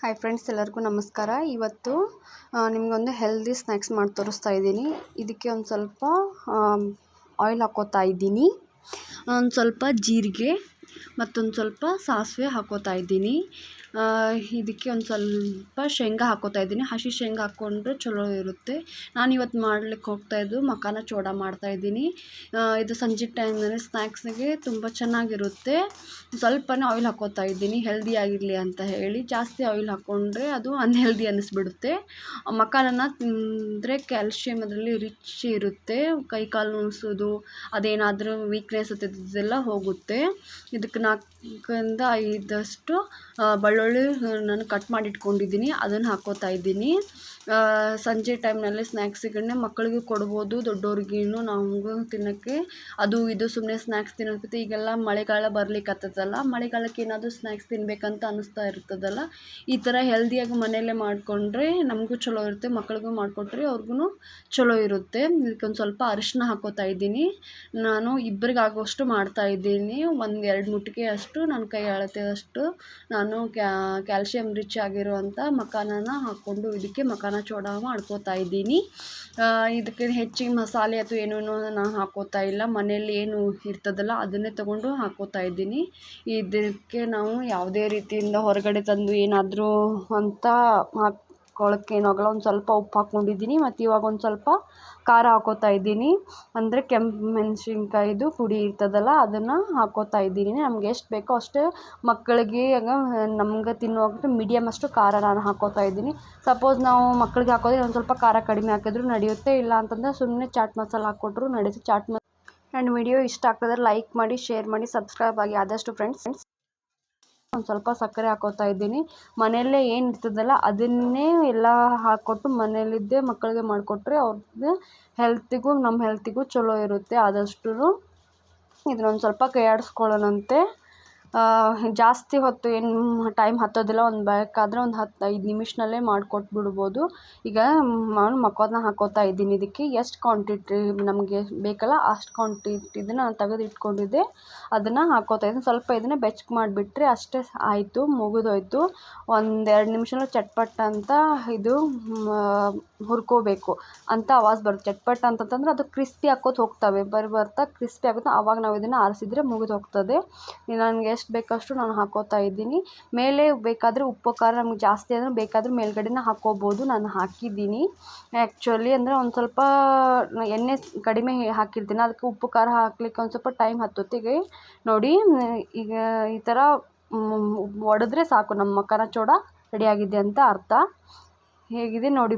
Hi friends, ಎಲ್ಲರಿಗೂ ನಮಸ್ಕಾರ. ಇವತ್ತು ನಿಮಗೊಂದು ಹೆಲ್ದಿ ಸ್ನ್ಯಾಕ್ಸ್ ಮಾಡಿ ತೋರಿಸ್ತಾ ಇದ್ದೀನಿ. ಇದಕ್ಕೆ ಒಂದು ಸ್ವಲ್ಪ ಆಯಿಲ್ ಹಾಕ್ಕೋತಾ ಇದ್ದೀನಿ, ಒಂದು ಸ್ವಲ್ಪ ಜೀರಿಗೆ ಮತ್ತೊಂದು ಸ್ವಲ್ಪ ಸಾಸಿವೆ ಹಾಕ್ಕೋತಾ ಇದ್ದೀನಿ. ಇದಕ್ಕೆ ಒಂದು ಸ್ವಲ್ಪ ಶೇಂಗಾ ಹಾಕ್ಕೋತಾ ಇದ್ದೀನಿ. ಹಸಿ ಶೇಂಗಾ ಹಾಕ್ಕೊಂಡ್ರೆ ಚಲೋ ಇರುತ್ತೆ. ನಾನು ಇವತ್ತು ಮಾಡ್ಲಿಕ್ಕೆ ಹೋಗ್ತಾಯಿದ್ದು ಮಖಾನ ಚೂಡ ಮಾಡ್ತಾಯಿದ್ದೀನಿ. ಇದು ಸಂಜೆ ಟೈಮ್ನಲ್ಲಿ ಸ್ನ್ಯಾಕ್ಸ್ಗೆ ತುಂಬ ಚೆನ್ನಾಗಿರುತ್ತೆ. ಸ್ವಲ್ಪನೇ ಆಯಿಲ್ ಹಾಕ್ಕೋತಾ ಇದ್ದೀನಿ, ಹೆಲ್ದಿ ಆಗಿರಲಿ ಅಂತ ಹೇಳಿ. ಜಾಸ್ತಿ ಆಯಿಲ್ ಹಾಕ್ಕೊಂಡ್ರೆ ಅದು ಅನ್ಹೆಲ್ದಿ ಅನ್ನಿಸ್ಬಿಡುತ್ತೆ. ಮಖಾನನ ತಿಂದರೆ ಕ್ಯಾಲ್ಶಿಯಮ್ ಅದರಲ್ಲಿ ರಿಚ್ ಇರುತ್ತೆ. ಕೈ ಕಾಲು ನೋಯಿಸೋದು, ಅದೇನಾದರೂ ವೀಕ್ನೆಸ್ ಇದೆಲ್ಲ ಹೋಗುತ್ತೆ. ಇದಕ್ಕೆ 4ರಿಂದ 5 ಬೆಳ್ಳುಳ್ಳಿ ನಾನು ಕಟ್ ಮಾಡಿ ಇಟ್ಕೊಂಡಿದ್ದೀನಿ, ಅದನ್ನು ಹಾಕ್ಕೋತಾ ಇದ್ದೀನಿ. ಸಂಜೆ ಟೈಮ್ನಲ್ಲಿ ಸ್ನ್ಯಾಕ್ಸಿಗೆ ಮಕ್ಕಳಿಗೂ ಕೊಡ್ಬೋದು, ದೊಡ್ಡವ್ರಿಗೇನು ನಮಗೂ ತಿನ್ನೋಕ್ಕೆ. ಅದು ಇದು ಸುಮ್ಮನೆ ಸ್ನ್ಯಾಕ್ಸ್ ತಿನ್ನೋದಕ್ಕೆ ಈಗೆಲ್ಲ ಮಳೆಗಾಲ ಬರ್ಲಿಕ್ಕತ್ತದಲ್ಲ, ಮಳೆಗಾಲಕ್ಕೆ ಏನಾದರೂ ಸ್ನ್ಯಾಕ್ಸ್ ತಿನ್ನಬೇಕಂತ ಅನ್ನಿಸ್ತಾ ಇರ್ತದಲ್ಲ. ಈ ಥರ ಹೆಲ್ದಿಯಾಗಿ ಮನೆಯಲ್ಲೇ ಮಾಡಿಕೊಂಡ್ರೆ ನಮಗೂ ಚಲೋ ಇರುತ್ತೆ, ಮಕ್ಕಳಿಗೂ ಮಾಡಿಕೊಟ್ರೆ ಅವ್ರಿಗೂ ಚಲೋ ಇರುತ್ತೆ. ಇದಕ್ಕೊಂದು ಸ್ವಲ್ಪ ಅರಿಶಿನ ಹಾಕ್ಕೋತಾ ಇದ್ದೀನಿ. ನಾನು ಇಬ್ಬರಿಗಾಗೋಷ್ಟು ಮಾಡ್ತಾಯಿದ್ದೀನಿ. 1-2 ಮುಟ್ಟಿಗೆ ಅಷ್ಟು ನನ್ನ ಕೈ ಅಳತೆದಷ್ಟು ನಾನು ಕ್ಯಾಲ್ಶಿಯಮ್ ರಿಚ್ ಆಗಿರುವಂಥ ಮಖಾನನ ಹಾಕ್ಕೊಂಡು ಇದಕ್ಕೆ ಮಖಾನ ಚೂಡ ಮಾಡ್ಕೋತಾ ಇದ್ದೀನಿ. ಇದಕ್ಕೆ ಹೆಚ್ಚಿಗೆ ಮಸಾಲೆ ಅಥವಾ ಏನೇನೋ ನಾನು ಹಾಕ್ಕೋತಾ ಇಲ್ಲ. ಮನೆಯಲ್ಲಿ ಏನು ಇರ್ತದಲ್ಲ ಅದನ್ನೇ ತೊಗೊಂಡು ಹಾಕ್ಕೋತಾ ಇದ್ದೀನಿ. ಇದಕ್ಕೆ ನಾವು ಯಾವುದೇ ರೀತಿಯಿಂದ ಹೊರಗಡೆ ತಂದು ಏನಾದರೂ ಅಂತ ಹಾಕ್ಕೊಳ್ಳೋಕ್ಕೇನಾಗಲ್ಲ. ಒಂದು ಸ್ವಲ್ಪ ಉಪ್ಪು ಹಾಕ್ಕೊಂಡಿದ್ದೀನಿ ಮತ್ತು ಇವಾಗ ಒಂದು ಸ್ವಲ್ಪ ಖಾರ ಹಾಕ್ಕೋತಾ ಇದ್ದೀನಿ. ಅಂದರೆ ಕೆಂಪು ಮೆಣಸಿನ್ಕಾಯಿದು ಪುಡಿ ಇರ್ತದಲ್ಲ ಅದನ್ನು ಹಾಕ್ಕೋತಾ ಇದ್ದೀನಿ. ನಮ್ಗೆ ಎಷ್ಟು ಬೇಕೋ ಅಷ್ಟು ಮಕ್ಕಳಿಗೆ ನಮ್ಗೆ ತಿನ್ನುವಾಗ ಮೀಡಿಯಮ್ ಅಷ್ಟು ಖಾರ ನಾನು ಹಾಕ್ಕೋತಾ ಇದ್ದೀನಿ. ಸಪೋಸ್ ನಾವು ಮಕ್ಕಳಿಗೆ ಹಾಕೋದ್ರೆ ಒಂದು ಸ್ವಲ್ಪ ಖಾರ ಕಡಿಮೆ ಹಾಕಿದ್ರೂ ನಡೆಯುತ್ತೆ, ಇಲ್ಲ ಅಂತಂದರೆ ಸುಮ್ಮನೆ ಚಾಟ್ ಮಸಾಲ ಹಾಕ್ಕೊಟ್ರು ನಡೆಯುತ್ತೆ. ನನ್ನ ವಿಡಿಯೋ ಇಷ್ಟ ಆಗ್ತದ್ರೆ ಲೈಕ್ ಮಾಡಿ, ಶೇರ್ ಮಾಡಿ, ಸಬ್ಸ್ಕ್ರೈಬ್ ಆಗಿ ಆದಷ್ಟು ಫ್ರೆಂಡ್ಸ್. ಒಂದು ಸ್ವಲ್ಪ ಸಕ್ಕರೆ ಹಾಕ್ಕೋತಾ ಇದ್ದೀನಿ. ಮನೆಯಲ್ಲೇ ಏನು ಇರ್ತದಲ್ಲ ಅದನ್ನೇ ಎಲ್ಲ ಹಾಕ್ಕೊಟ್ಟು ಮನೇಲಿದ್ದೇ ಮಕ್ಕಳಿಗೆ ಮಾಡಿಕೊಟ್ರೆ ಅವ್ರಿಗೆ ಹೆಲ್ತಿಗೂ ನಮ್ಮ ಹೆಲ್ತಿಗೂ ಚಲೋ ಇರುತ್ತೆ. ಆದಷ್ಟು ಇದನ್ನೊಂದು ಸ್ವಲ್ಪ ಕೈ ಆಡಿಸ್ಕೊಳ್ಳೋಣಂತೆ. ಜಾಸ್ತಿ ಹೊತ್ತು ಏನು ಟೈಮ್ ಹತ್ತೋದಿಲ್ಲ. ಬೇಕಾದರೆ ಒಂದು 10-5 ನಿಮಿಷದಲ್ಲೇ ಮಾಡಿಕೊಟ್ಬಿಡ್ಬೋದು. ಈಗ ನಾನು ಮಖಾನ ಹಾಕ್ಕೋತಾ ಇದ್ದೀನಿ. ಇದಕ್ಕೆ ಎಷ್ಟು ಕ್ವಾಂಟಿಟಿ ನಮಗೆ ಬೇಕಲ್ಲ ಅಷ್ಟು ಕ್ವಾಂಟಿಟಿದು ನಾನು ತೆಗೆದು ಇಟ್ಕೊಂಡಿದ್ದೆ, ಅದನ್ನು ಹಾಕ್ಕೋತಾ ಇದ್ದೀನಿ. ಸ್ವಲ್ಪ ಇದನ್ನು ಬೆಚ್ಚಗೆ ಮಾಡಿಬಿಟ್ರೆ ಅಷ್ಟೇ ಆಯಿತು, ಮುಗಿದೋಯ್ತು. 1-2 ನಿಮಿಷ ಚಟ್ಪಟ್ ಅಂತ ಇದು ಹುರ್ಕೋಬೇಕು ಅಂತ ಆವಾಜ್ ಬರುತ್ತೆ. ಚಟ್ಪಟ್ ಅಂತಂದ್ರೆ ಅದು ಕ್ರಿಸ್ಪಿ ಹಾಕೋತ ಹೋಗ್ತವೆ, ಬರ್ತಾ ಕ್ರಿಸ್ಪಿ ಆಗುತ್ತೆ. ಆವಾಗ ನಾವು ಇದನ್ನು ಆರಿಸಿದ್ರೆ ಮುಗಿದು ಹೋಗ್ತದೆ. ನನಗೆ ಎಷ್ಟು ಬೇಕಷ್ಟು ನಾನು ಹಾಕ್ಕೋತಾ ಇದ್ದೀನಿ. ಮೇಲೆ ಬೇಕಾದರೆ ಉಪ್ಪು ಖಾರ ನಮ್ಗೆ ಜಾಸ್ತಿ ಅಂದರೆ ಬೇಕಾದರೆ ಮೇಲ್ಗಡೆನ ಹಾಕ್ಕೋಬೋದು. ನಾನು ಹಾಕಿದ್ದೀನಿ ಆ್ಯಕ್ಚುಲಿ, ಅಂದರೆ ಒಂದು ಸ್ವಲ್ಪ ಎಣ್ಣೆ ಕಡಿಮೆ ಹಾಕಿರ್ತೀನಿ, ಅದಕ್ಕೆ ಉಪ್ಪು ಖಾರ ಹಾಕ್ಲಿಕ್ಕೆ ಒಂದು ಸ್ವಲ್ಪ ಟೈಮ್ ಹತ್ತುತ್ತೆ. ನೋಡಿ, ಈಗ ಈ ಥರ ಒಡೆದ್ರೆ ಸಾಕು, ನಮ್ಮ ಮಖಾನ ಚೂಡ ರೆಡಿಯಾಗಿದೆ ಅಂತ ಅರ್ಥ. ಹೇಗಿದೆ ನೋಡಿ.